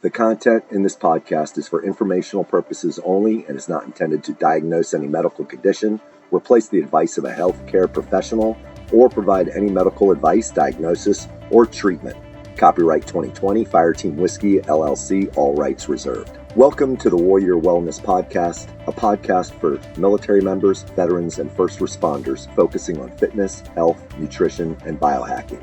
The content in this podcast is for informational purposes only and is not intended to diagnose any medical condition, replace the advice of a healthcare professional, or provide any medical advice, diagnosis, or treatment. Copyright 2020, Fireteam Whiskey, LLC, all rights reserved. Welcome to the Warrior Wellness Podcast, a podcast for military members, veterans, and first responders focusing on fitness, health, nutrition, and biohacking.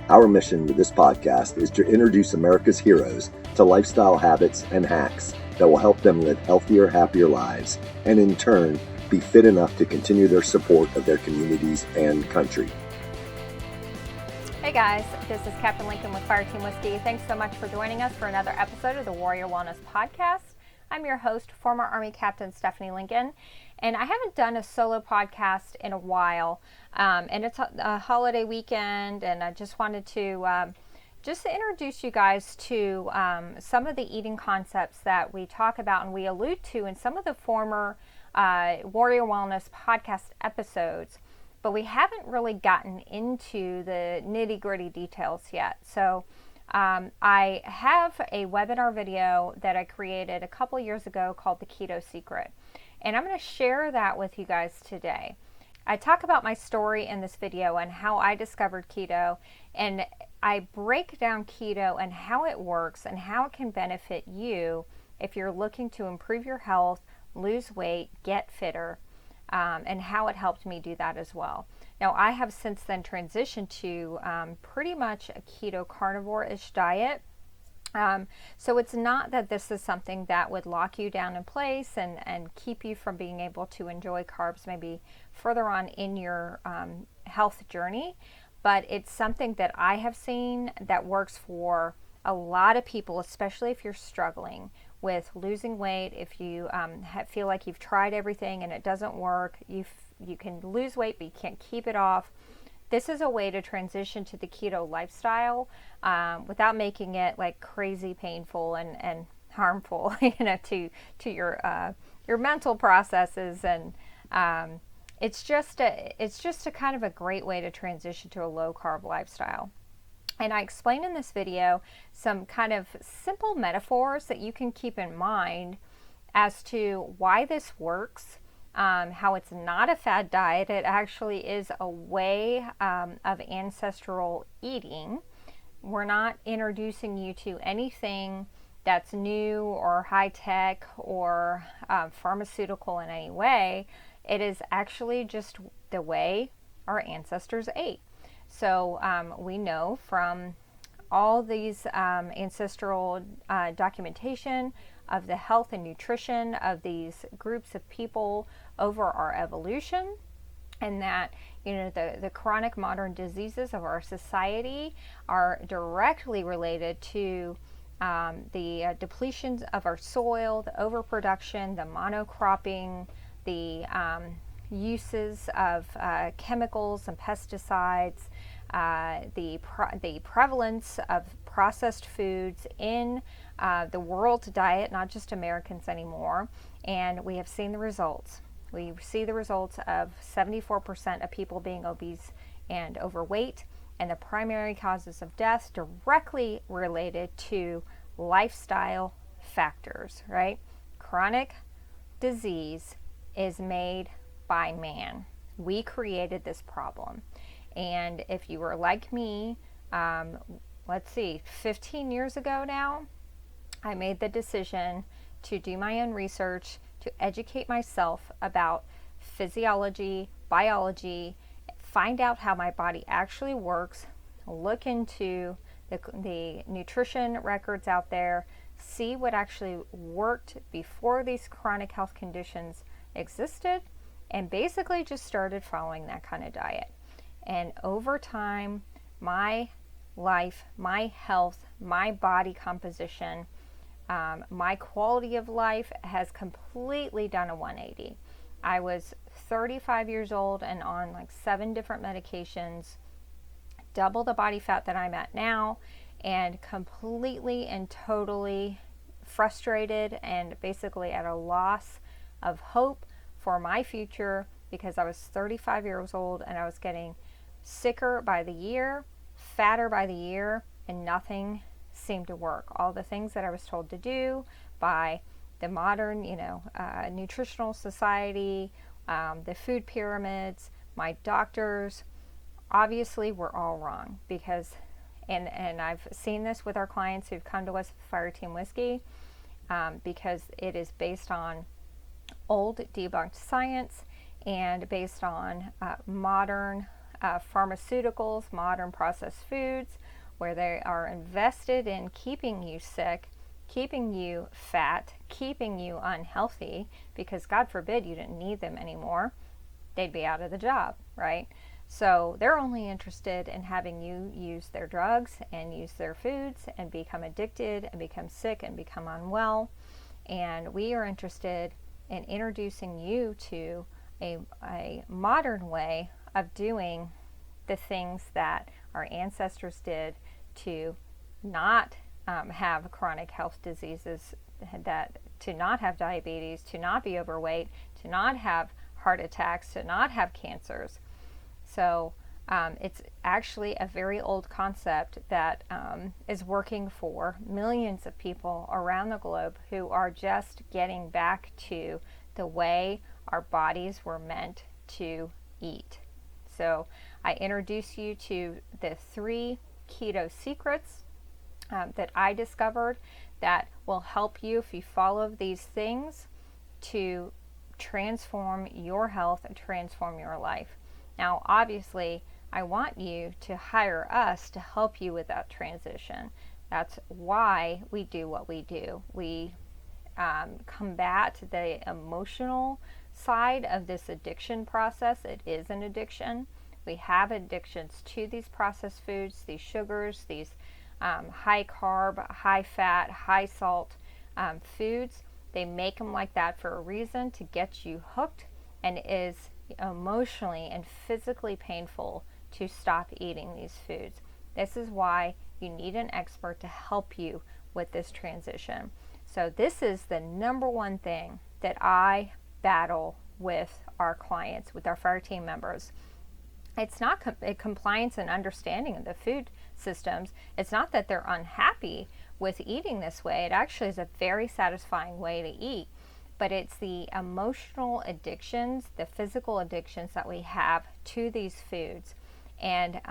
Our mission with this podcast is to introduce America's heroes to lifestyle habits and hacks that will help them live healthier, happier lives, and in turn, be fit enough to continue their support of their communities and country. Hey guys, this is Captain Lincoln with Fireteam Whiskey. Thanks so much for joining us for another episode of the Warrior Wellness Podcast. I'm your host, former Army Captain Stephanie Lincoln, and I haven't done a solo podcast in a while, and it's a holiday weekend, and I just wanted to just introduce you guys to some of the eating concepts that we talk about and we allude to in some of the former Warrior Wellness Podcast episodes, but we haven't really gotten into the nitty-gritty details yet. So I have a webinar video that I created a couple years ago called the Keto Secret, and I'm going to share that with you guys today. I talk about my story in this video and how I discovered keto, and I break down keto and how it works and how it can benefit you if you're looking to improve your health, lose weight, get fitter, and how it helped me do that as well. Now, I have since then transitioned to pretty much a keto carnivore-ish diet. So it's not that this is something that would lock you down in place and keep you from being able to enjoy carbs maybe further on in your health journey, but it's something that I have seen that works for a lot of people, especially if you're struggling with losing weight. If you feel like you've tried everything and it doesn't work, you can lose weight but you can't keep it off. This is a way to transition to the keto lifestyle without making it like crazy painful and harmful, to your mental processes, and it's just a kind of a great way to transition to a low carb lifestyle. And I explain in this video some kind of simple metaphors that you can keep in mind as to why this works, how it's not a fad diet. It actually is a way of ancestral eating. We're not introducing you to anything that's new or high-tech or pharmaceutical in any way. It is actually just the way our ancestors ate. So we know from all these ancestral documentation of the health and nutrition of these groups of people over our evolution, and that the chronic modern diseases of our society are directly related to the depletions of our soil, the overproduction, the monocropping, the uses of chemicals and pesticides, the prevalence of processed foods in the world diet, not just Americans anymore, and we have seen the results. We see the results of 74% of people being obese and overweight, and the primary causes of death directly related to lifestyle factors, right? Chronic disease is made by man. We created this problem. And if you were like me, 15 years ago now, I made the decision to do my own research, to educate myself about physiology, biology, find out how my body actually works, look into the nutrition records out there, see what actually worked before these chronic health conditions existed, and basically just started following that kind of diet. And over time, my life, my health, my body composition, my quality of life has completely done a 180. I was 35 years old and on like 7 different medications, double the body fat that I'm at now, and completely and totally frustrated and basically at a loss of hope for my future because I was 35 years old and I was getting sicker by the year, fatter by the year, and nothing seem to work. All the things that I was told to do by the modern, nutritional society, the food pyramids, my doctors, obviously were all wrong because, and I've seen this with our clients who've come to us with Fireteam Whiskey, because it is based on old debunked science and based on modern pharmaceuticals, modern processed foods, where they are invested in keeping you sick, keeping you fat, keeping you unhealthy, because God forbid you didn't need them anymore. They'd be out of the job, right? So they're only interested in having you use their drugs and use their foods and become addicted and become sick and become unwell. And we are interested in introducing you to a modern way of doing the things that our ancestors did to not have chronic health diseases, that to not have diabetes, to not be overweight, to not have heart attacks, to not have cancers. So it's actually a very old concept that is working for millions of people around the globe who are just getting back to the way our bodies were meant to eat. So I introduce you to the 3 Keto Secrets that I discovered that will help you, if you follow these things, to transform your health and transform your life. Now, obviously, I want you to hire us to help you with that transition. That's why we do what we do. We combat the emotional side of this addiction process. It is an addiction. We have addictions to these processed foods, these sugars, these high carb, high fat, high salt foods. They make them like that for a reason, to get you hooked, and it is emotionally and physically painful to stop eating these foods. This is why you need an expert to help you with this transition. So this is the number one thing that I battle with our clients, with our Fireteam members. It's not compliance and understanding of the food systems. It's not that they're unhappy with eating this way. It actually is a very satisfying way to eat. But it's the emotional addictions, the physical addictions that we have to these foods. And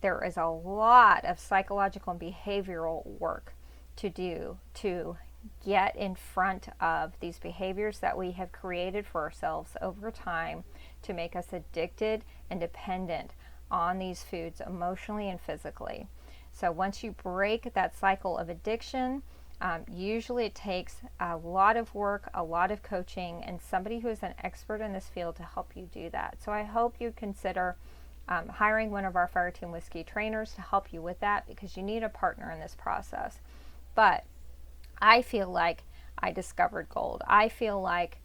there is a lot of psychological and behavioral work to do to get in front of these behaviors that we have created for ourselves over time to make us addicted and dependent on these foods emotionally and physically. So once you break that cycle of addiction, usually it takes a lot of work, a lot of coaching, and somebody who is an expert in this field to help you do that. So I hope you consider hiring one of our Fireteam Whiskey trainers to help you with that, because you need a partner in this process. But I feel like I discovered gold. I feel like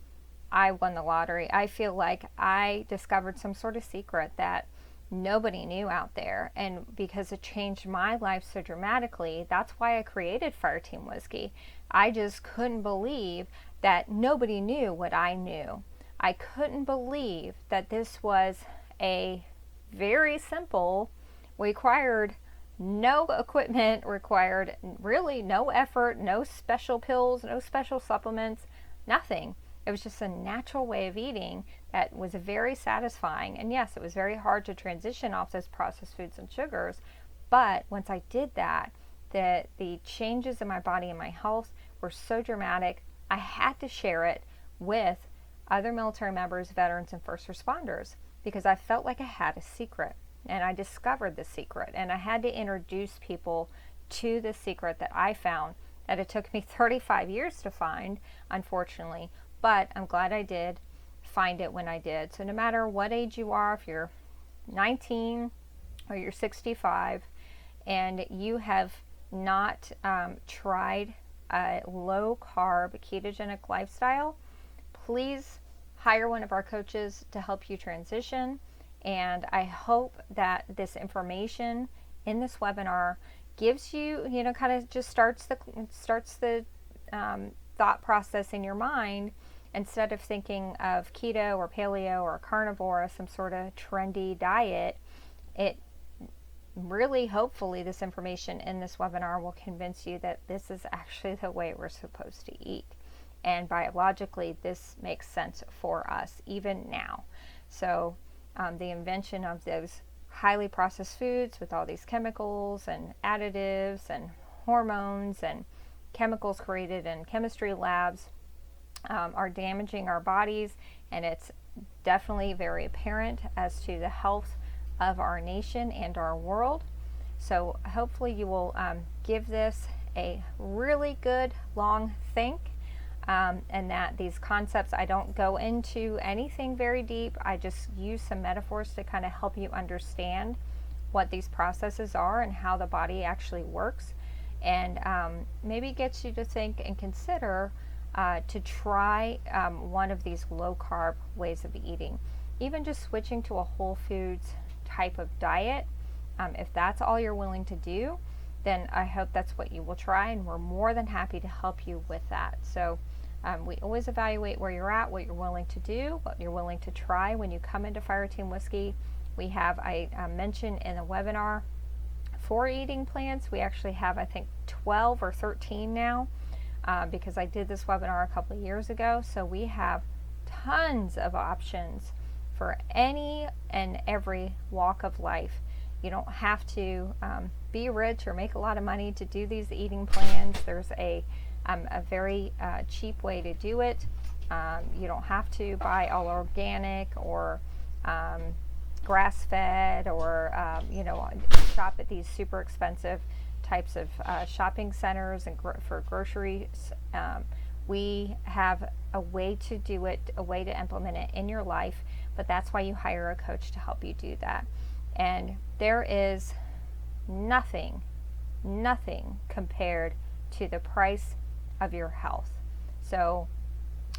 I won the lottery. I feel like I discovered some sort of secret that nobody knew out there. And because it changed my life so dramatically, that's why I created Fireteam Whiskey. I just couldn't believe that nobody knew what I knew. I couldn't believe that this was a very simple, required no equipment, required really no effort, no special pills, no special supplements, nothing. It was just a natural way of eating that was very satisfying. And yes, it was very hard to transition off those processed foods and sugars. But once I did that, the changes in my body and my health were so dramatic, I had to share it with other military members, veterans, and first responders, because I felt like I had a secret. And I discovered the secret. And I had to introduce people to the secret that I found, that it took me 35 years to find, unfortunately. But I'm glad I did find it when I did. So no matter what age you are, if you're 19 or you're 65 and you have not tried a low-carb ketogenic lifestyle, please hire one of our coaches to help you transition. And I hope that this information in this webinar gives you, kind of just starts the thought process in your mind. Instead of thinking of keto or paleo or carnivore as some sort of trendy diet, it really, hopefully, this information in this webinar will convince you that this is actually the way we're supposed to eat. And biologically, this makes sense for us even now. So the invention of those highly processed foods with all these chemicals and additives and hormones and chemicals created in chemistry labs are damaging our bodies, and it's definitely very apparent as to the health of our nation and our world. So hopefully you will give this a really good long think, and that these concepts, I don't go into anything very deep. I just use some metaphors to kind of help you understand what these processes are and how the body actually works, and maybe gets you to think and consider to try one of these low carb ways of eating. Even just switching to a whole foods type of diet, if that's all you're willing to do, then I hope that's what you will try, and we're more than happy to help you with that. So we always evaluate where you're at, what you're willing to do, what you're willing to try when you come into Fireteam Whiskey. We have, I mentioned in the webinar, 4 eating plans. We actually have, I think, 12 or 13 now, because I did this webinar a couple of years ago. So we have tons of options for any and every walk of life. You don't have to be rich or make a lot of money to do these eating plans. There's a very cheap way to do it. You don't have to buy all organic or grass-fed or shop at these super expensive types of shopping centers and for groceries. We have a way to do it, a way to implement it in your life, but that's why you hire a coach to help you do that. And there is nothing compared to the price of your health. So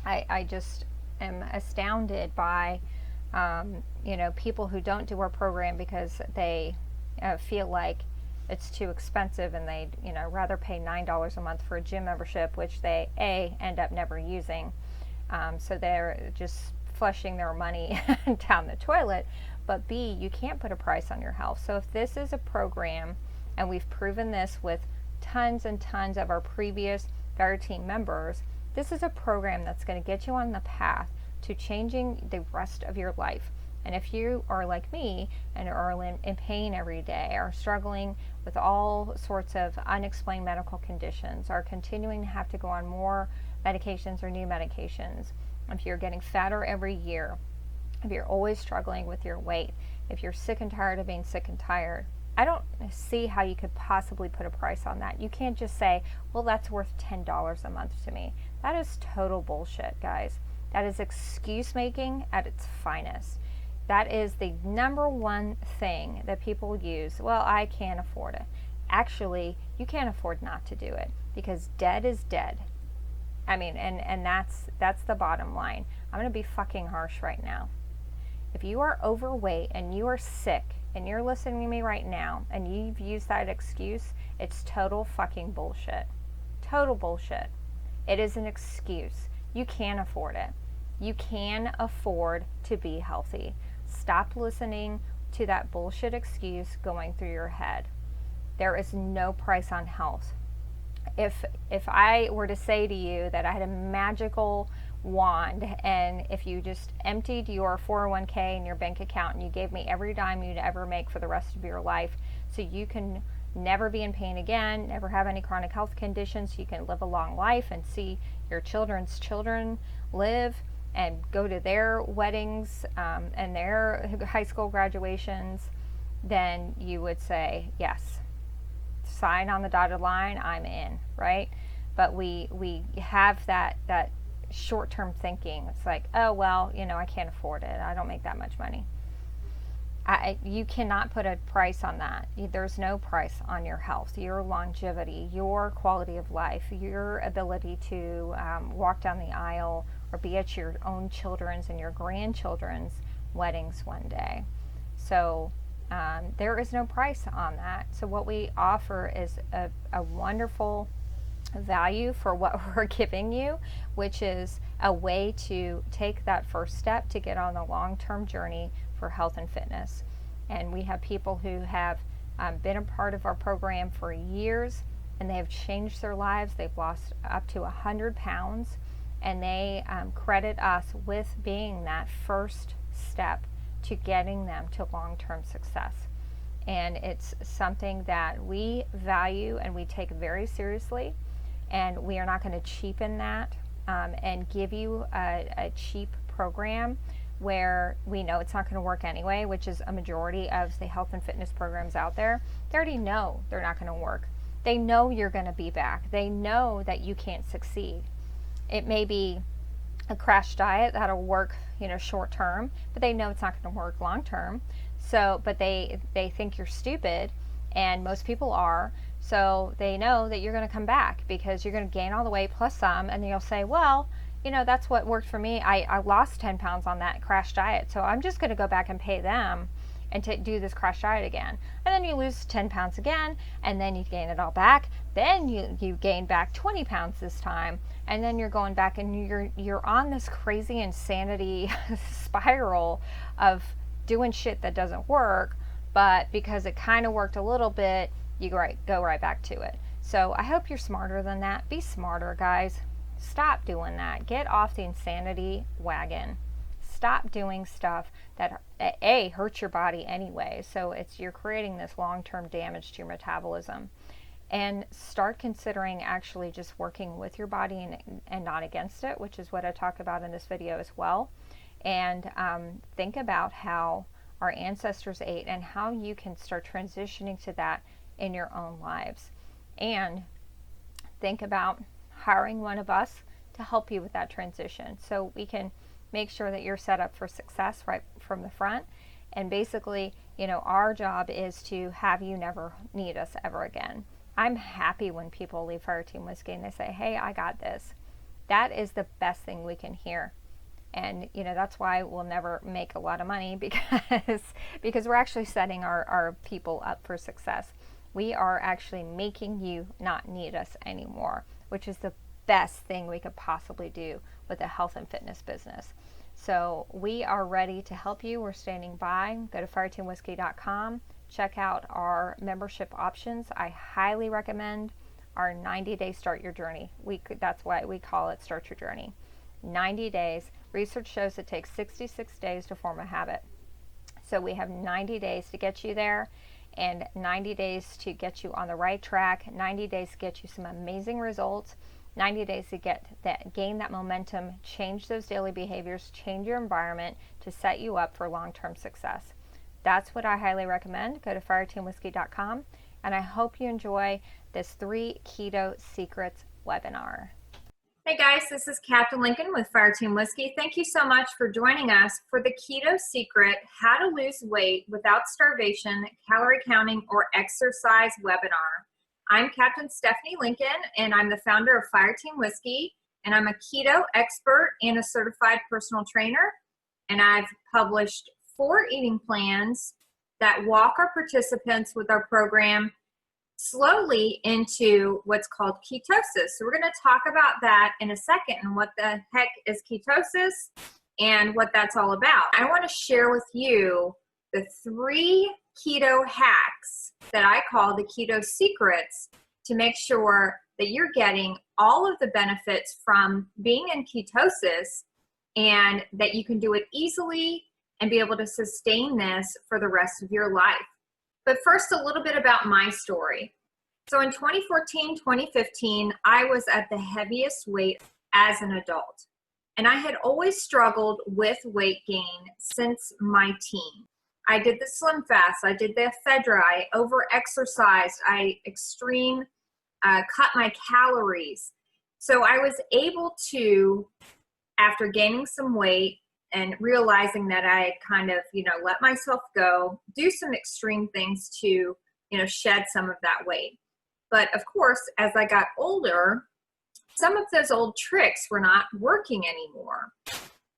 I just am astounded by people who don't do our program because they feel like it's too expensive, and they'd rather pay $9 a month for a gym membership, which they end up never using. So they're just flushing their money down the toilet. But B, you can't put a price on your health. So if this is a program, and we've proven this with tons and tons of our previous Fireteam members, this is a program that's going to get you on the path to changing the rest of your life. And if you are like me and are in pain every day, are struggling with all sorts of unexplained medical conditions, are continuing to have to go on more medications or new medications, if you're getting fatter every year, if you're always struggling with your weight, if you're sick and tired of being sick and tired, I don't see how you could possibly put a price on that. You can't just say, well, that's worth $10 a month to me. That is total bullshit, guys. That is excuse making at its finest. That is the number one thing that people use. Well, I can't afford it. Actually, you can't afford not to do it, because dead is dead. I mean, and that's the bottom line. I'm going to be fucking harsh right now. If you are overweight and you are sick and you're listening to me right now and you've used that excuse, it's total fucking bullshit. Total bullshit. It is an excuse. You can afford it. You can afford to be healthy. Stop listening to that bullshit excuse going through your head. There is no price on health. If I were to say to you that I had a magical wand, and if you just emptied your 401k and your bank account and you gave me every dime you'd ever make for the rest of your life, so you can never be in pain again, never have any chronic health conditions, you can live a long life and see your children's children live and go to their weddings and their high school graduations, then you would say, yes, sign on the dotted line, I'm in, right? But we have that short-term thinking. It's like, oh, well, I can't afford it. I don't make that much money. You cannot put a price on that. There's no price on your health, your longevity, your quality of life, your ability to walk down the aisle or be at your own children's and your grandchildren's weddings one day. So there is no price on that. So what we offer is a wonderful value for what we're giving you, which is a way to take that first step to get on a long-term journey for health and fitness. And we have people who have been a part of our program for years, and they have changed their lives. They've lost up to 100 pounds, and they credit us with being that first step to getting them to long-term success. And it's something that we value and we take very seriously, and we are not going to cheapen that and give you a cheap program where we know it's not going to work anyway, which is a majority of the health and fitness programs out there. They already know they're not going to work. They know you're going to be back. They know that you can't succeed. It may be a crash diet that'll work, short term, but they know it's not going to work long term. So, but they think you're stupid, and most people are. So they know that you're going to come back because you're going to gain all the weight plus some, and you'll say, well, that's what worked for me. I lost 10 pounds on that crash diet, so I'm just going to go back and pay them and do this crash diet again. And then you lose 10 pounds again, and then you gain it all back. Then you gain back 20 pounds this time, and then you're going back, and you're on this crazy insanity spiral of doing shit that doesn't work, but because it kind of worked a little bit, you go right back to it. So I hope you're smarter than that. Be smarter, guys. Stop doing that. Get off the insanity wagon. Stop doing stuff that hurts your body anyway. So you're creating this long-term damage to your metabolism. And start considering actually just working with your body and not against it, which is what I talk about in this video as well. And think about how our ancestors ate and how you can start transitioning to that in your own lives. And think about hiring one of us to help you with that transition so we can make sure that you're set up for success right from the front. And basically, our job is to have you never need us ever again. I'm happy when people leave Fire Team Whiskey and they say, hey, I got this. That is the best thing we can hear. And, that's why we'll never make a lot of money because we're actually setting our people up for success. We are actually making you not need us anymore, which is the best thing we could possibly do with a health and fitness business. So we are ready to help you. We're standing by. Go to fireteamwhiskey.com. Check out our membership options. I highly recommend our 90-day Start Your Journey. That's why we call it Start Your Journey. 90 days. Research shows it takes 66 days to form a habit. So we have 90 days to get you there, and 90 days to get you on the right track, 90 days to get you some amazing results, 90 days to gain that momentum, change those daily behaviors, change your environment to set you up for long-term success. That's what I highly recommend. Go to fireteamwhiskey.com, and I hope you enjoy this 3 Keto Secrets webinar. Hey guys, this is Captain Lincoln with Fire Team Whiskey. Thank you so much for joining us for the Keto Secret How to Lose Weight Without Starvation, Calorie Counting, or Exercise webinar. I'm Captain Stephanie Lincoln, and I'm the founder of Fire Team Whiskey, and I'm a keto expert and a certified personal trainer, and I've published 4 eating plans that walk our participants with our program slowly into what's called ketosis. So we're going to talk about that in a second and what the heck is ketosis and what that's all about. I want to share with you the 3 keto hacks that I call the Keto Secrets to make sure that you're getting all of the benefits from being in ketosis and that you can do it easily and be able to sustain this for the rest of your life. But first, a little bit about my story. So in 2014, 2015, I was at the heaviest weight as an adult. And I had always struggled with weight gain since my teen. I did the Slim Fast, I did the ephedra, I over-exercised, I cut my calories. So I was able to, after gaining some weight, and realizing that I had kind of, let myself go, do some extreme things to, shed some of that weight. But of course, as I got older, some of those old tricks were not working anymore.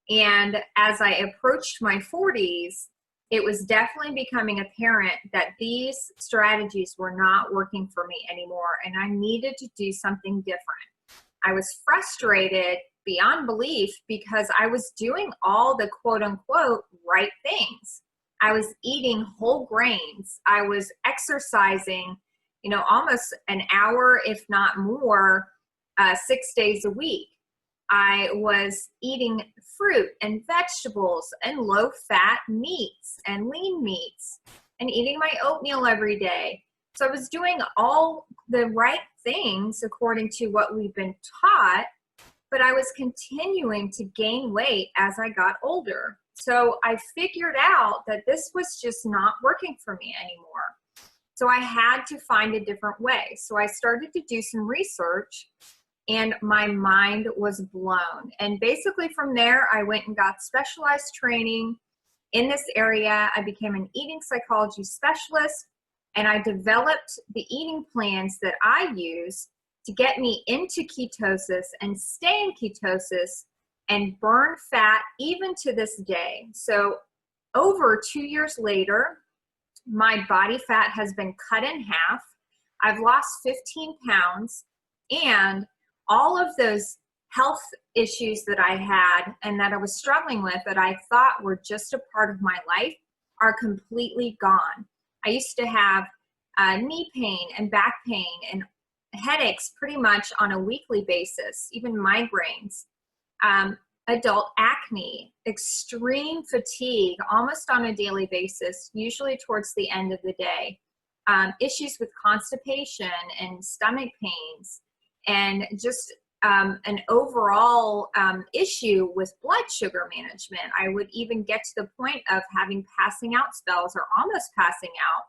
And as I approached my 40s, it was definitely becoming apparent that these strategies were not working for me anymore, and I needed to do something different. I was frustrated beyond belief because I was doing all the quote unquote right things. I was eating whole grains. I was exercising, almost an hour, if not more, 6 days a week. I was eating fruit and vegetables and low-fat meats and lean meats and eating my oatmeal every day. So I was doing all the right things according to what we've been taught, but I was continuing to gain weight as I got older. So I figured out that this was just not working for me anymore. So I had to find a different way. So I started to do some research, and my mind was blown. And basically from there, I went and got specialized training in this area. I became an eating psychology specialist, and I developed the eating plans that I use to get me into ketosis and stay in ketosis and burn fat even to this day. So over 2 years later, my body fat has been cut in half. I've lost 15 pounds, and all of those health issues that I had and that I was struggling with that I thought were just a part of my life are completely gone. I used to have knee pain and back pain and headaches pretty much on a weekly basis, even migraines, adult acne, extreme fatigue almost on a daily basis, usually towards the end of the day, issues with constipation and stomach pains, and just an overall issue with blood sugar management. I would even get to the point of having passing out spells or almost passing out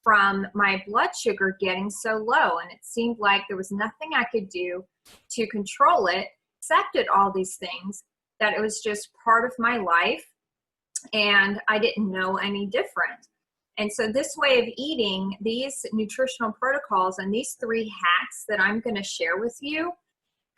from my blood sugar getting so low. And it seemed like there was nothing I could do to control it, accepted all these things, that it was just part of my life and I didn't know any different. And so this way of eating, these nutritional protocols and these 3 hacks that I'm going to share with you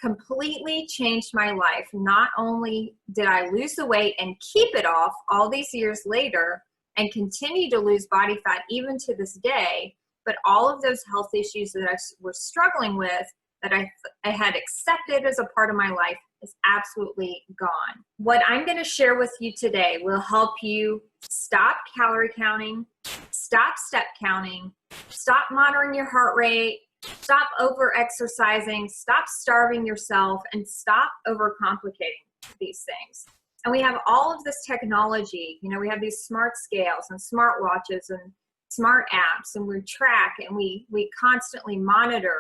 completely changed my life. Not only did I lose the weight and keep it off all these years later and continue to lose body fat even to this day, but all of those health issues that I was struggling with that I had accepted as a part of my life is absolutely gone. What I'm going to share with you today will help you stop calorie counting, stop step counting, stop monitoring your heart rate, stop over exercising, stop starving yourself, and stop overcomplicating these things. And we have all of this technology. We have these smart scales and smart watches and smart apps, and we track and we constantly monitor.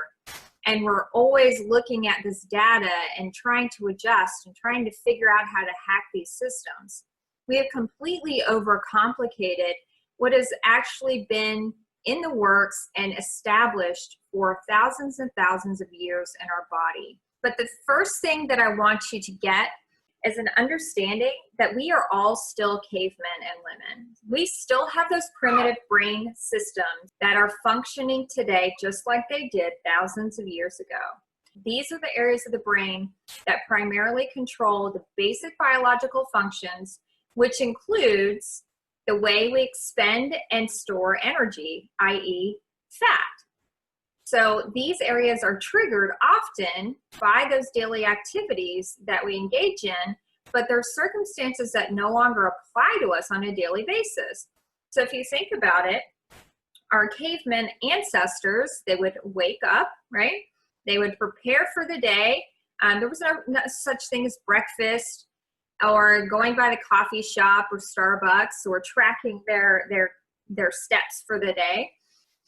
And we're always looking at this data and trying to adjust and trying to figure out how to hack these systems. We have completely overcomplicated what has actually been in the works and established for thousands and thousands of years in our body. But the first thing that I want you to get is an understanding that we are all still cavemen and women. We still have those primitive brain systems that are functioning today just like they did thousands of years ago. These are the areas of the brain that primarily control the basic biological functions, which includes the way we expend and store energy, i.e. fat. So these areas are triggered often by those daily activities that we engage in, but there are circumstances that no longer apply to us on a daily basis. So if you think about it, our caveman ancestors, they would wake up, right? They would prepare for the day. There was no such thing as breakfast or going by the coffee shop or Starbucks or tracking their steps for the day.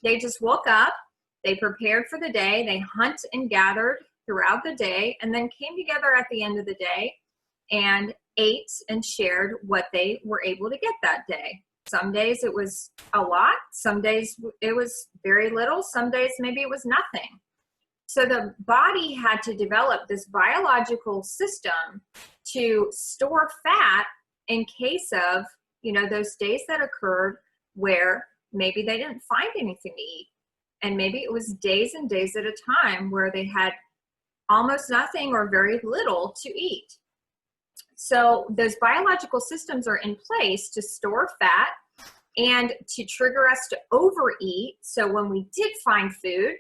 They just woke up. They prepared for the day, they hunt and gathered throughout the day, and then came together at the end of the day and ate and shared what they were able to get that day. Some days it was a lot, some days it was very little, some days maybe it was nothing. So the body had to develop this biological system to store fat in case of, those days that occurred where maybe they didn't find anything to eat. And maybe it was days and days at a time where they had almost nothing or very little to eat. So those biological systems are in place to store fat and to trigger us to overeat. So when we did find food,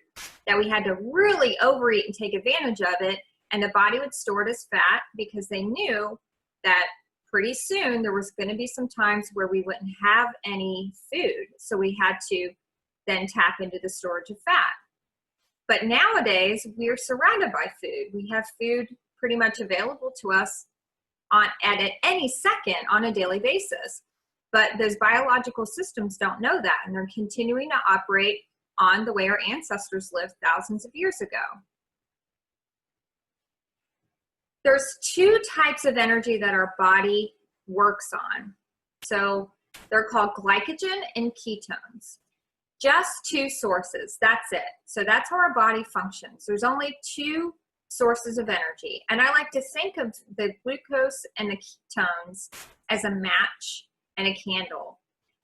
that we had to really overeat and take advantage of it, and the body would store it as fat because they knew that pretty soon there was going to be some times where we wouldn't have any food. So we had to then tap into the storage of fat. But nowadays, we're surrounded by food. We have food pretty much available to us at any second on a daily basis. But those biological systems don't know that, and they're continuing to operate on the way our ancestors lived thousands of years ago. There's two types of energy that our body works on. So they're called glycogen and ketones. Just two sources, that's it. So that's how our body functions. There's only two sources of energy. And I like to think of the glucose and the ketones as a match and a candle.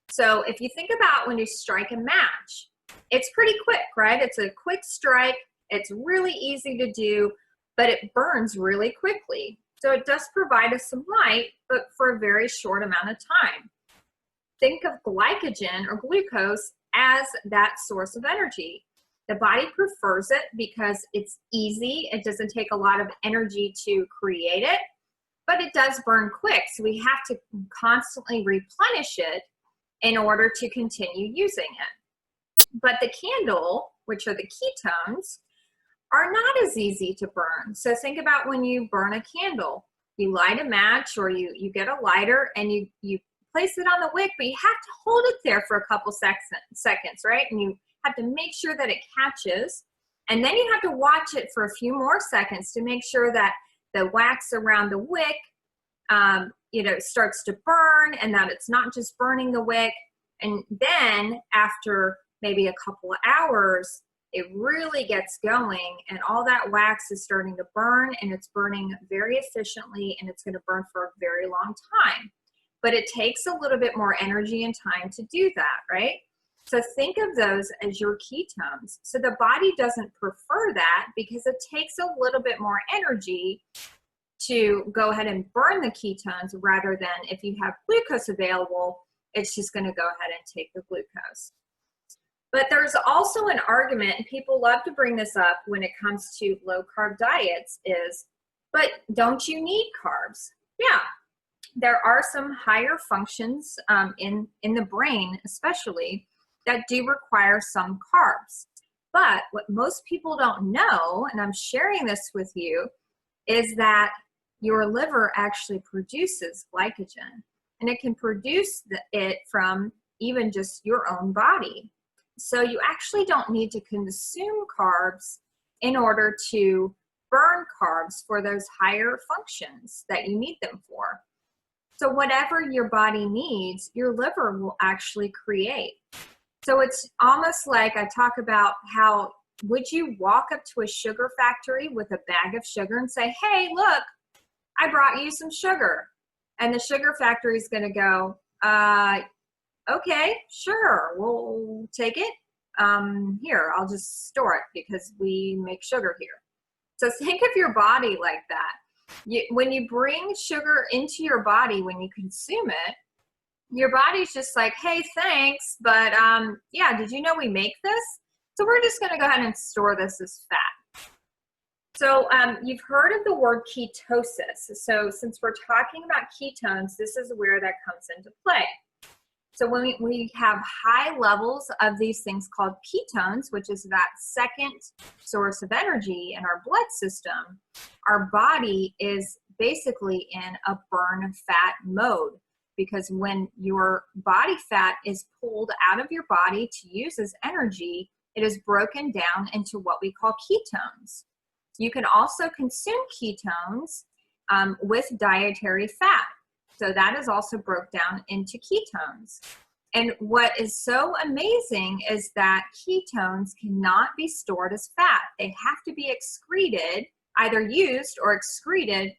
So if you think about when you strike a match, it's pretty quick, right? It's a quick strike. It's really easy to do, but it burns really quickly. So it does provide us some light, but for a very short amount of time. Think of glycogen or glucose as that source of energy. The body prefers it because it's easy. It doesn't take a lot of energy to create it, but it does burn quick. So we have to constantly replenish it in order to continue using it. But the candle, which are the ketones, are not as easy to burn. So think about when you burn a candle. You light a match, or you get a lighter and you place it on the wick, but you have to hold it there for a couple seconds, right? And you have to make sure that it catches. And then you have to watch it for a few more seconds to make sure that the wax around the wick, starts to burn, and that it's not just burning the wick. And then after maybe a couple of hours, it really gets going, and all that wax is starting to burn, and it's burning very efficiently, and it's going to burn for a very long time. But it takes a little bit more energy and time to do that, right? So think of those as your ketones. So the body doesn't prefer that because it takes a little bit more energy to go ahead and burn the ketones, rather than if you have glucose available, it's just going to go ahead and take the glucose. But there's also an argument, and people love to bring this up when it comes to low carb diets, is, but don't you need carbs? Yeah. There are some higher functions in the brain, especially, that do require some carbs. But what most people don't know, and I'm sharing this with you, is that your liver actually produces glycogen, and it can produce it from even just your own body. So you actually don't need to consume carbs in order to burn carbs for those higher functions that you need them for. So whatever your body needs, your liver will actually create. So it's almost like I talk about how, would you walk up to a sugar factory with a bag of sugar and say, hey, look, I brought you some sugar. And the sugar factory is going to go, okay, sure, we'll take it. Here, I'll just store it because we make sugar here. So think of your body like that. When you bring sugar into your body, when you consume it, your body's just like, hey, thanks, but yeah, did you know we make this? So we're just going to go ahead and store this as fat. So you've heard of the word ketosis. So since we're talking about ketones, this is where that comes into play. So when we have high levels of these things called ketones, which is that second source of energy in our blood system, our body is basically in a burn fat mode, because when your body fat is pulled out of your body to use as energy, it is broken down into what we call ketones. You can also consume ketones with dietary fat. So that is also broke down into ketones. And what is so amazing is that ketones cannot be stored as fat. They have to be excreted, either used or excreted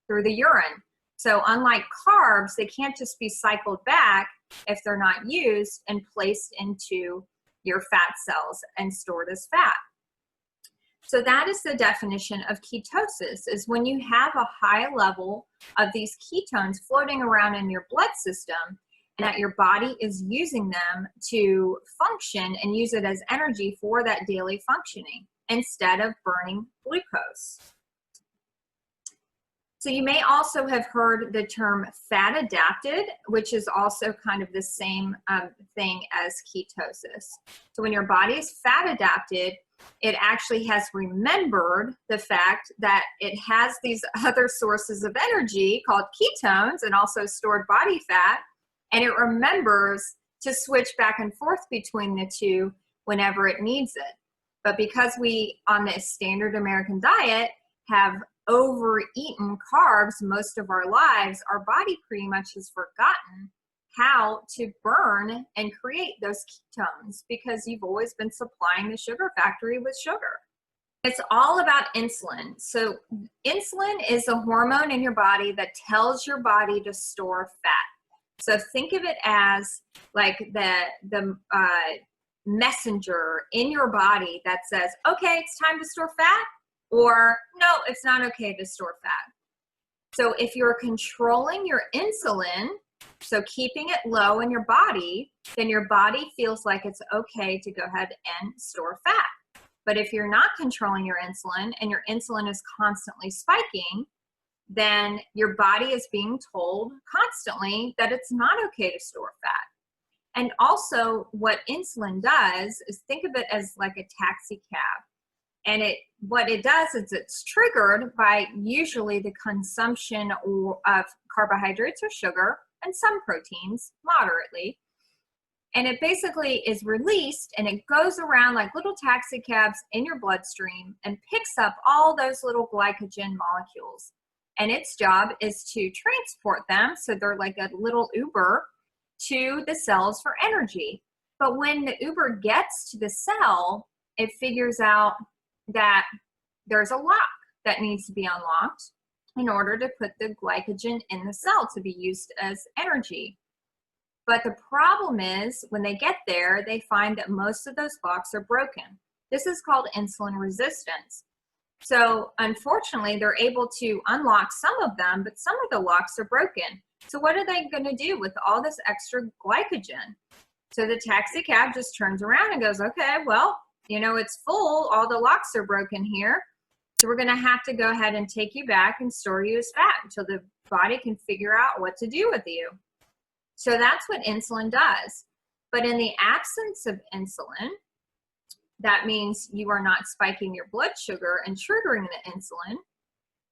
through the urine. So unlike carbs, they can't just be cycled back if they're not used and placed into your fat cells and stored as fat. So that is the definition of ketosis, is when you have a high level of these ketones floating around in your blood system, and that your body is using them to function and use it as energy for that daily functioning instead of burning glucose. So you may also have heard the term fat adapted, which is also kind of the same thing as ketosis. So when your body is fat adapted, it actually has remembered the fact that it has these other sources of energy called ketones and also stored body fat, and it remembers to switch back and forth between the two whenever it needs it. But because we, on this standard American diet, have overeaten carbs most of our lives, our body pretty much has forgotten how to burn and create those ketones because you've always been supplying the sugar factory with sugar. It's all about insulin. So insulin is a hormone in your body that tells your body to store fat. So think of it as like the messenger in your body that says, okay, it's time to store fat, or no, it's not okay to store fat. So if you're controlling your insulin, so keeping it low in your body, then your body feels like it's okay to go ahead and store fat. But if you're not controlling your insulin and your insulin is constantly spiking, then your body is being told constantly that it's not okay to store fat. And also what insulin does is think of it as like a taxi cab. And what it does is it's triggered by usually the consumption of carbohydrates or sugar and some proteins moderately. And it basically is released and it goes around like little taxi cabs in your bloodstream and picks up all those little glycogen molecules. And its job is to transport them, so they're like a little Uber, to the cells for energy. But when the Uber gets to the cell, it figures out that there's a lock that needs to be unlocked in order to put the glycogen in the cell to be used as energy. But the problem is when they get there, they find that most of those locks are broken. This is called insulin resistance. So unfortunately, they're able to unlock some of them, but some of the locks are broken. So what are they going to do with all this extra glycogen? So the taxi cab just turns around and goes, okay, well, it's full. All the locks are broken here. So we're going to have to go ahead and take you back and store you as fat until the body can figure out what to do with you. So that's what insulin does. But in the absence of insulin, that means you are not spiking your blood sugar and triggering the insulin,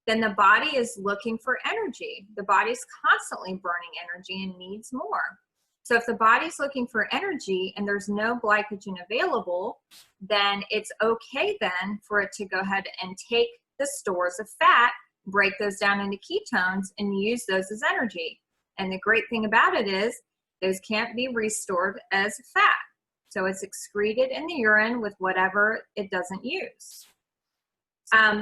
then the body is looking for energy. The body's constantly burning energy and needs more. So if the body's looking for energy and there's no glycogen available, then it's okay then for it to go ahead and take the stores of fat, break those down into ketones, and use those as energy. And the great thing about it is those can't be restored as fat. So it's excreted in the urine with whatever it doesn't use.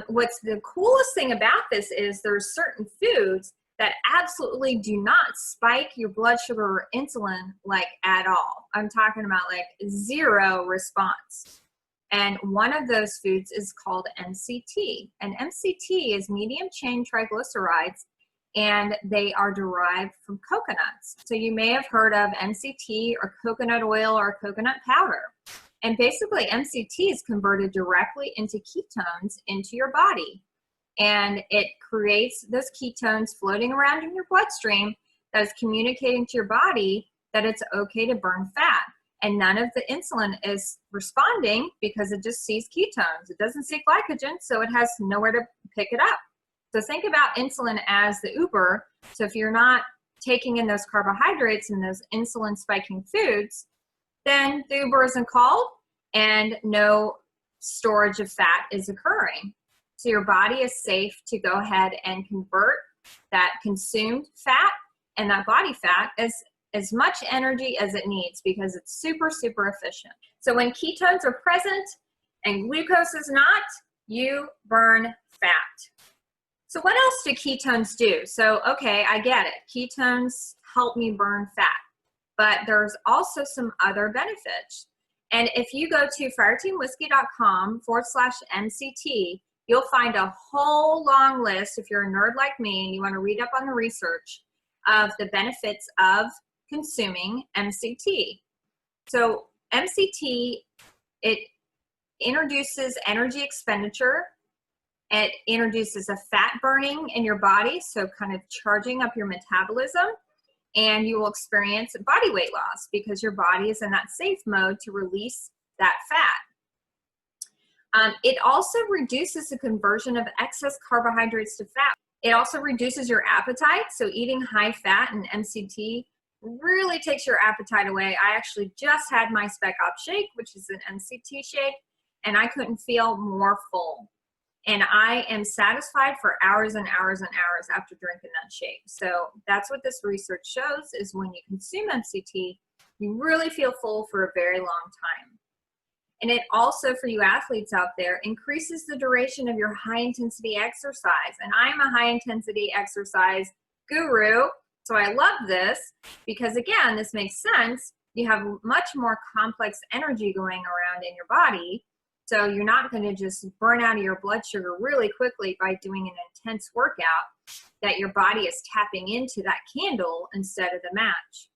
What's the coolest thing about this is there's certain foods that absolutely do not spike your blood sugar or insulin like at all. I'm talking about like zero response. And one of those foods is called MCT. And MCT is medium chain triglycerides, and they are derived from coconuts. So you may have heard of MCT or coconut oil or coconut powder. And basically MCT is converted directly into ketones into your body. And it creates those ketones floating around in your bloodstream that is communicating to your body that it's okay to burn fat. And none of the insulin is responding because it just sees ketones. It doesn't see glycogen, so it has nowhere to pick it up. So think about insulin as the Uber. So if you're not taking in those carbohydrates and those insulin spiking foods, then the Uber isn't called and no storage of fat is occurring. So your body is safe to go ahead and convert that consumed fat and that body fat as much energy as it needs because it's super, super efficient. So when ketones are present and glucose is not, you burn fat. So what else do ketones do? So, okay, I get it. Ketones help me burn fat, but there's also some other benefits. And if you go to fireteamwhiskey.com/MCT, you'll find a whole long list, if you're a nerd like me and you want to read up on the research, of the benefits of consuming MCT. So MCT, it introduces energy expenditure It introduces a fat burning in your body, so kind of charging up your metabolism, and you will experience body weight loss because your body is in that safe mode to release that fat. It also reduces the conversion of excess carbohydrates to fat. It also reduces your appetite, so eating high fat and MCT really takes your appetite away. I actually just had my Spec Op shake, which is an MCT shake, and I couldn't feel more full. And I am satisfied for hours and hours and hours after drinking that shake. So that's what this research shows, is when you consume MCT, you really feel full for a very long time. And it also, for you athletes out there, increases the duration of your high intensity exercise. And I'm a high intensity exercise guru, so I love this because, again, this makes sense. You have much more complex energy going around in your body. So you're not going to just burn out of your blood sugar really quickly by doing an intense workout, that your body is tapping into that candle instead of the match.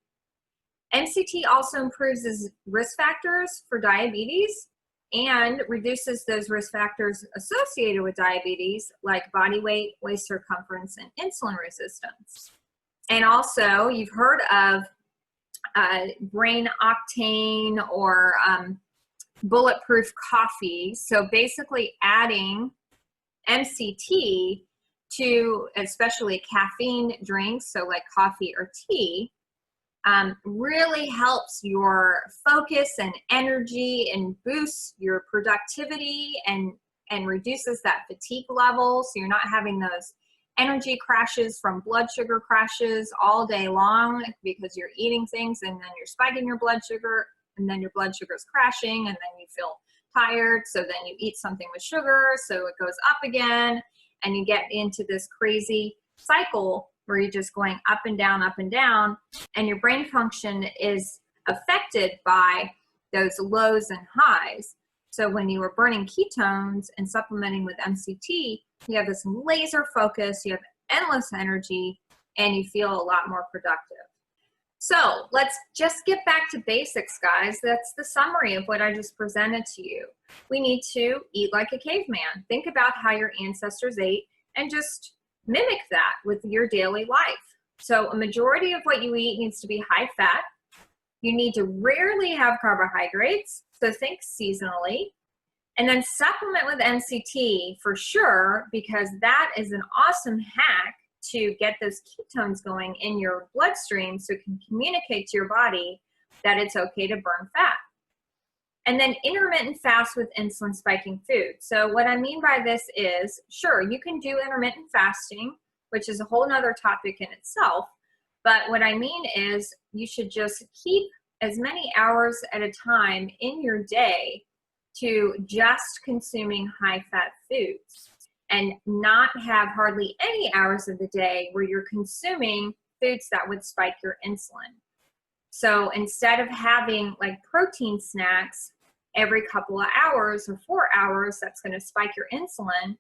MCT also improves risk factors for diabetes and reduces those risk factors associated with diabetes, like body weight, waist circumference, and insulin resistance. And also, you've heard of brain octane or bulletproof coffee. So basically adding MCT to especially caffeine drinks, so like coffee or tea, really helps your focus and energy and boosts your productivity and reduces that fatigue level, so you're not having those energy crashes from blood sugar crashes all day long because you're eating things and then you're spiking your blood sugar, and then your blood sugar is crashing, and then you feel tired, so then you eat something with sugar, so it goes up again, and you get into this crazy cycle where you're just going up and down, and your brain function is affected by those lows and highs. So when you are burning ketones and supplementing with MCT, you have this laser focus, you have endless energy, and you feel a lot more productive. So let's just get back to basics, guys. That's the summary of what I just presented to you. We need to eat like a caveman. Think about how your ancestors ate and just mimic that with your daily life. So a majority of what you eat needs to be high fat. You need to rarely have carbohydrates, so think seasonally. And then supplement with MCT for sure, because that is an awesome hack to get those ketones going in your bloodstream so it can communicate to your body that it's okay to burn fat. And then intermittent fast with insulin spiking food. So what I mean by this is, sure, you can do intermittent fasting, which is a whole nother topic in itself. But what I mean is you should just keep as many hours at a time in your day to just consuming high fat foods, and not have hardly any hours of the day where you're consuming foods that would spike your insulin. So instead of having like protein snacks every couple of hours or 4 hours, that's going to spike your insulin,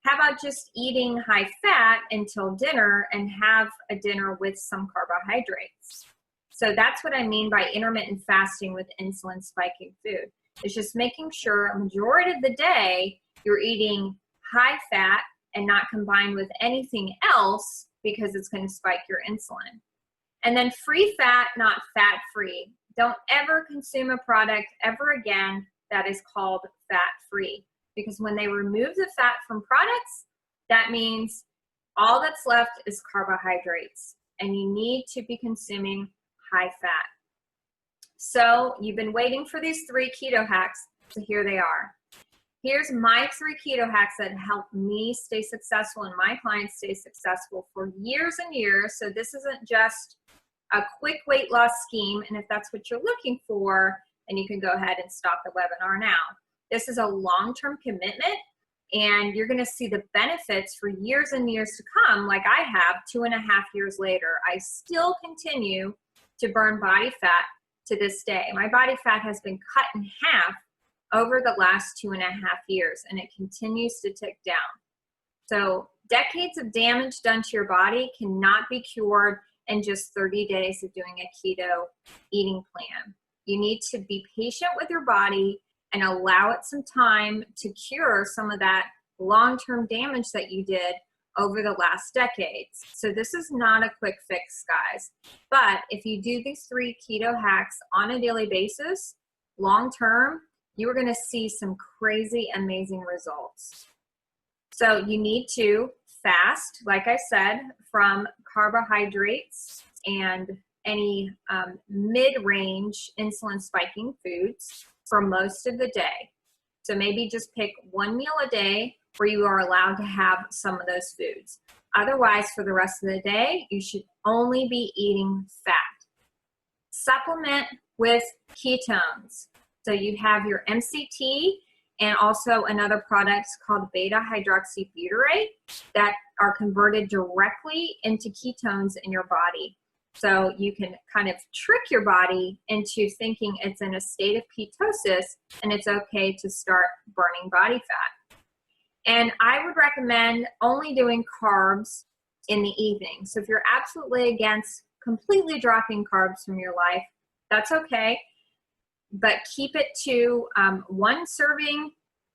how about just eating high fat until dinner and have a dinner with some carbohydrates? So that's what I mean by intermittent fasting with insulin spiking food. It's just making sure a majority of the day you're eating high fat and not combined with anything else because it's going to spike your insulin. And then free fat, not fat free. Don't ever consume a product ever again that is called fat free, because when they remove the fat from products, that means all that's left is carbohydrates, and you need to be consuming high fat. So you've been waiting for these 3 keto hacks, so here they are. Here's my 3 keto hacks that help me stay successful and my clients stay successful for years and years. So this isn't just a quick weight loss scheme, and if that's what you're looking for, then you can go ahead and stop the webinar now. This is a long-term commitment, and you're going to see the benefits for years and years to come, like I have 2.5 years later. I still continue to burn body fat to this day. My body fat has been cut in half over the last 2.5 years, and it continues to tick down. So decades of damage done to your body cannot be cured in just 30 days of doing a keto eating plan. You need to be patient with your body and allow it some time to cure some of that long-term damage that you did over the last decades. So this is not a quick fix, guys. But if you do these 3 keto hacks on a daily basis, long-term, you are going to see some crazy, amazing results. So you need to fast, like I said, from carbohydrates and any mid-range insulin spiking foods for most of the day. So maybe just pick 1 meal a day where you are allowed to have some of those foods. Otherwise, for the rest of the day, you should only be eating fat. Supplement with ketones. So you have your MCT and also another product called beta hydroxybutyrate that are converted directly into ketones in your body. So you can kind of trick your body into thinking it's in a state of ketosis and it's okay to start burning body fat. And I would recommend only doing carbs in the evening. So if you're absolutely against completely dropping carbs from your life, that's okay. But keep it to 1 serving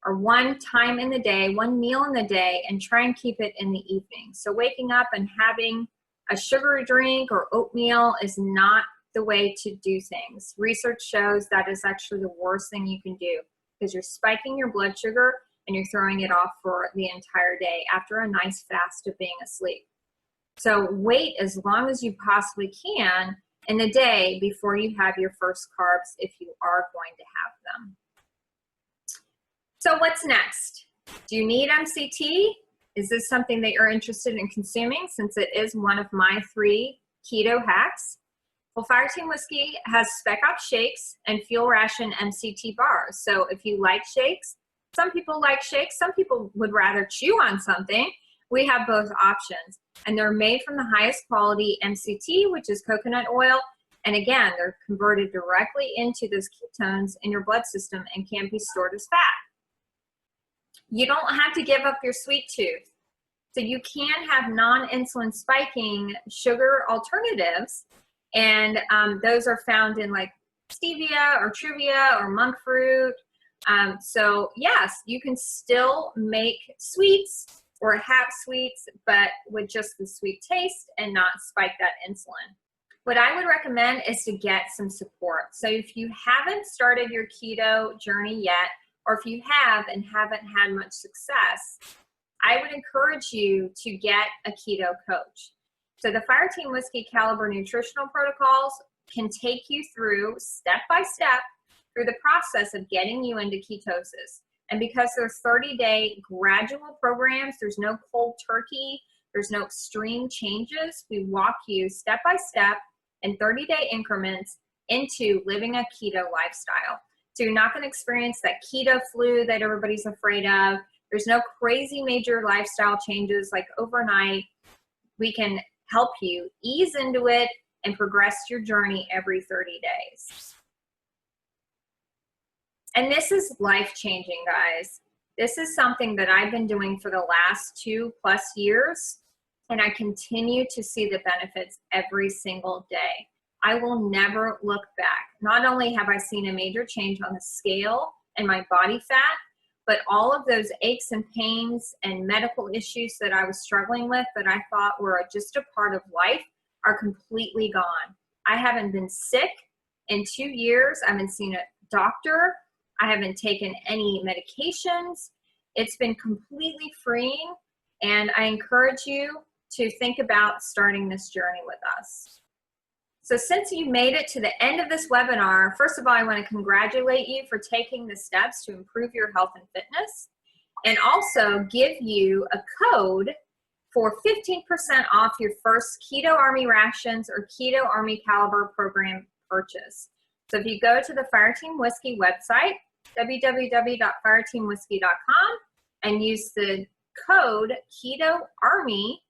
or 1 time in the day, 1 meal in the day, and try and keep it in the evening. So waking up and having a sugary drink or oatmeal is not the way to do things. Research shows that is actually the worst thing you can do because you're spiking your blood sugar and you're throwing it off for the entire day after a nice fast of being asleep. So wait as long as you possibly can in the day before you have your first carbs if you are going to have them. So what's next? Do you need MCT? Is this something that you're interested in consuming since it is one of my 3 keto hacks? Well, Fireteam Whiskey has Spec Ops shakes and Fuel Ration MCT bars. So if you like shakes, some people like shakes, some people would rather chew on something. We have both options. And they're made from the highest quality MCT, which is coconut oil. And again, they're converted directly into those ketones in your blood system and can be stored as fat. You don't have to give up your sweet tooth. So you can have non-insulin spiking sugar alternatives. And those are found in like stevia or truvia or monk fruit. So yes, you can still make sweets or have sweets, but with just the sweet taste and not spike that insulin. What I would recommend is to get some support. So if you haven't started your keto journey yet, or if you have and haven't had much success, I would encourage you to get a keto coach. So the Fireteam Whiskey Caliber nutritional protocols can take you through step by step through the process of getting you into ketosis. And because they're 30-day gradual programs, there's no cold turkey, there's no extreme changes. We walk you step by step in 30-day increments into living a keto lifestyle. So you're not going to experience that keto flu that everybody's afraid of. There's no crazy major lifestyle changes like overnight. We can help you ease into it and progress your journey every 30 days. And this is life-changing, guys. This is something that I've been doing for the last 2+ years, and I continue to see the benefits every single day. I will never look back. Not only have I seen a major change on the scale and my body fat, but all of those aches and pains and medical issues that I was struggling with that I thought were just a part of life are completely gone. I haven't been sick in 2 years. I haven't seen a doctor. I haven't taken any medications. It's been completely freeing, and I encourage you to think about starting this journey with us. So since you made it to the end of this webinar, first of all, I want to congratulate you for taking the steps to improve your health and fitness, and also give you a code for 15% off your first Keto Army Rations or Keto Army Caliber program purchase. So if you go to the Fireteam Whiskey website, www.fireteamwhiskey.com, and use the code Keto Army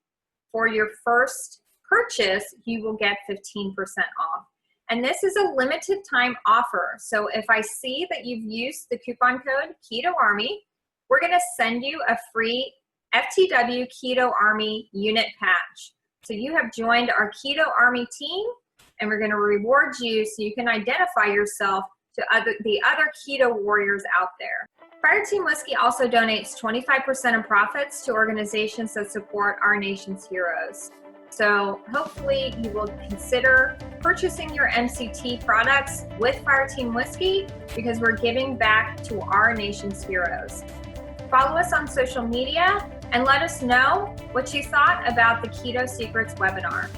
for your first purchase, you will get 15% off. And this is a limited time offer. So if I see that you've used the coupon code Keto Army, we're going to send you a free FTW Keto Army unit patch. So you have joined our Keto Army team, and we're going to reward you so you can identify yourself to the other keto warriors out there. Fireteam Whiskey also donates 25% of profits to organizations that support our nation's heroes. So hopefully you will consider purchasing your MCT products with Fireteam Whiskey because we're giving back to our nation's heroes. Follow us on social media and let us know what you thought about the Keto Secrets webinar.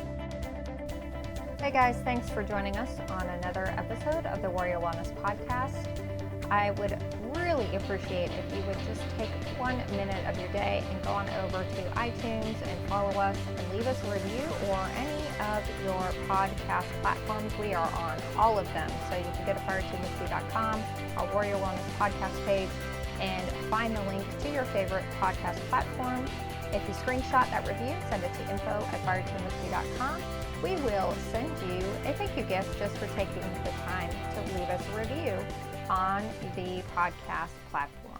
Hey guys, thanks for joining us on another episode of the Warrior Wellness Podcast. I would really appreciate if you would just take 1 minute of your day and go on over to iTunes and follow us and leave us a review or any of your podcast platforms. We are on all of them. So you can go to fireteamwhiskey.com, our Warrior Wellness Podcast page, and find the link to your favorite podcast platform. If you screenshot that review, send it to info@fireteamwhiskey.com. We will send you a thank you gift just for taking the time to leave us a review on the podcast platform.